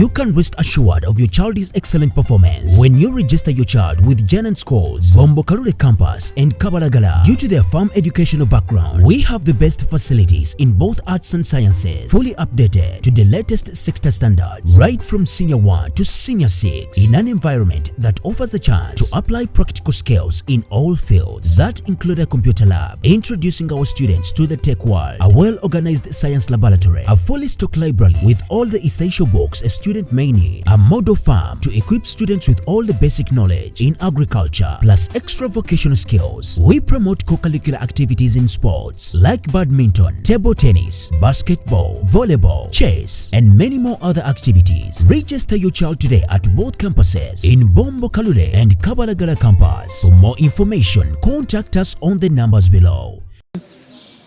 You can rest assured of your child's excellent performance when you register your child with Janan Schools, Bombo Karule Campus and Kabalagala. Due to their firm educational background, we have the best facilities in both arts and sciences, fully updated to the latest sector standards, right from Senior 1 to Senior 6, in an environment that offers a chance to apply practical skills in all fields. That include a computer lab, introducing our students to the tech world, a well-organized science laboratory, a fully stocked library with all the essential books a student may need, a model farm to equip students with all the basic knowledge in agriculture, plus extra vocational skills. We promote co-curricular activities in sports like badminton, table tennis, basketball, volleyball, chess, and many more other activities. Register your child today at both campuses in Bombo Kalule and Kabalagala campus. For more information, contact us on the numbers below.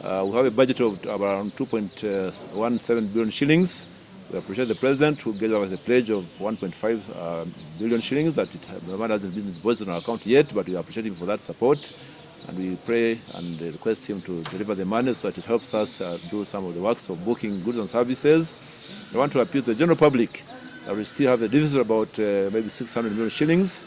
We have a budget of around 2.17 billion shillings. We appreciate the President who gave us a pledge of 1.5 billion shillings that the money hasn't been deposited in our account yet, but we appreciate him for that support. And we pray and request him to deliver the money so that it helps us do some of the works of booking goods and services. I want to appeal to the general public that we still have a deficit about maybe 600 million shillings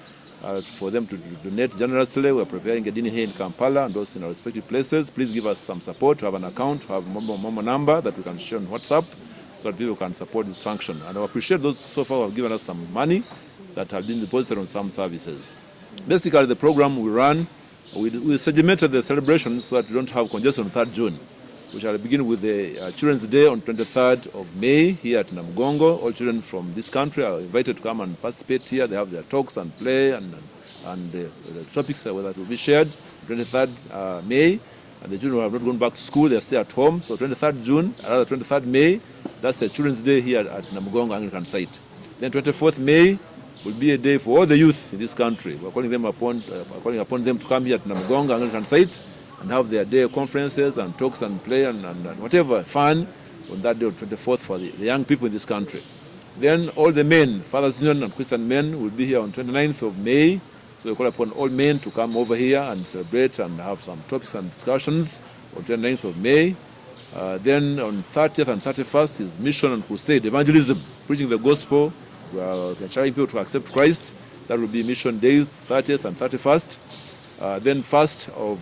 for them to donate generously. We're preparing a dinner here in Kampala and also in our respective places. Please give us some support to have an account, to have a Momo number that we can share on WhatsApp so that people can support this function. And I appreciate those so far who have given us some money that have been deposited on some services. Basically, the program we run, we segmented the celebrations so that we don't have congestion on 3rd June. We shall begin with the Children's Day on 23rd of May here at Namugongo. All children from this country are invited to come and participate here. They have their talks and play and the topics that will be shared. 23rd May, and the children who have not gone back to school, they are still at home. So 23rd June, another 23rd May, that's the Children's Day here at Namugongo Anglican site. Then 24th May will be a day for all the youth in this country. We're calling upon them to come here at Namugongo Anglican site and have their day conferences and talks and play and whatever fun on that day on 24th for the young people in this country. Then all the men, Fathers Union and Christian men, will be here on 29th of May. So we call upon all men to come over here and celebrate and have some topics and discussions on 29th of May. Then on 30th and 31st is Mission and Crusade, Evangelism, preaching the gospel. We are trying people to accept Christ. That will be Mission Days, 30th and 31st. Then 1st of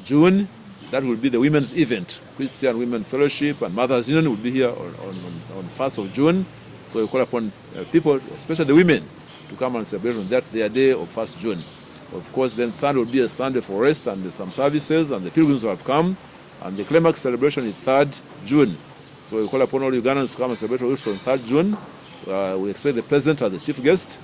June, that will be the women's event. Christian Women Fellowship and Martyrs Union will be here on 1st of June. So we call upon people, especially the women, to come and celebrate on that their day of 1st June. Of course, then Sunday will be a Sunday for rest and some services, and the pilgrims will have come. And the climax celebration is 3rd June. So we call upon all Ugandans to come and celebrate also on 3rd June. We expect the President as the chief guest.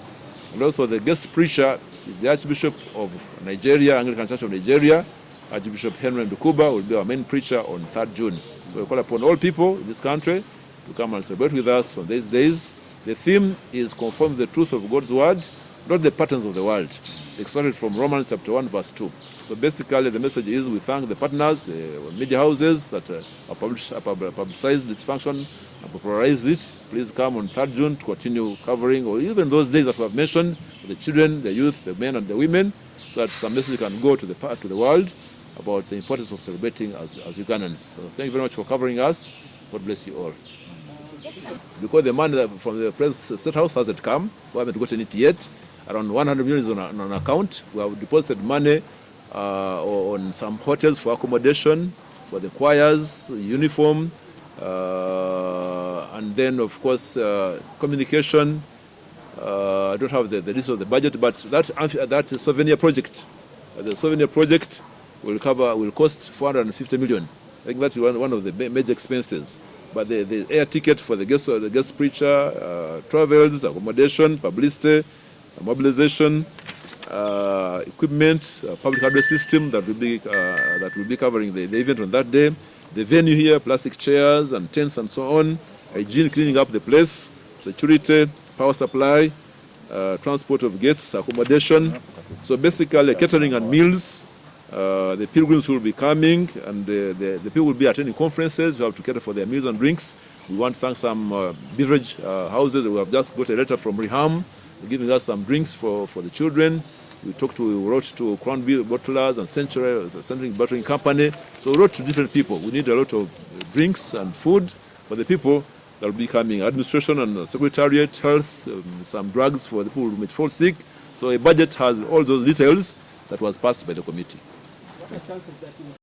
And also the guest preacher is the Archbishop of Nigeria, Anglican Church of Nigeria. Archbishop Henry Ndukuba will be our main preacher on 3rd June. So we call upon all people in this country to come and celebrate with us on these days. The theme is conform the truth of God's word, not the patterns of the world. Extracted from Romans chapter 1 verse 2. So basically the message is we thank the partners, the media houses that publicize this function and popularize it. Please come on 3rd June to continue covering, or even those days that we have mentioned, the children, the youth, the men and the women, so that some message can go to the world about the importance of celebrating as Ugandans. So thank you very much for covering us. God bless you all. Because the money from the President's State House hasn't come, we haven't gotten it yet. Around 100 million is on an account. We have deposited money on some hotels for accommodation, for the choirs, uniform, and then of course communication. I don't have the list of the budget, but that souvenir project, the souvenir project will cost 450 million. I think that's one of the major expenses. But the air ticket for the guest preacher, travels, accommodation, publicity, mobilization, equipment, public address system that will be covering the event on that day. The venue here, plastic chairs and tents and so on, hygiene, cleaning up the place, security, power supply, transport of guests, accommodation. So basically catering and meals. The pilgrims will be coming, and the people will be attending conferences. We have to cater for their meals and drinks. We want to thank some beverage houses. We have just got a letter from Riham giving us some drinks for the children. We wrote to Crown Beer Bottlers and Century Bottling Company. So we wrote to different people. We need a lot of drinks and food for the people There will be coming administration and secretariat, health, some drugs for the people who may fall sick. So a budget has all those details that was passed by the committee. What are the chances that you will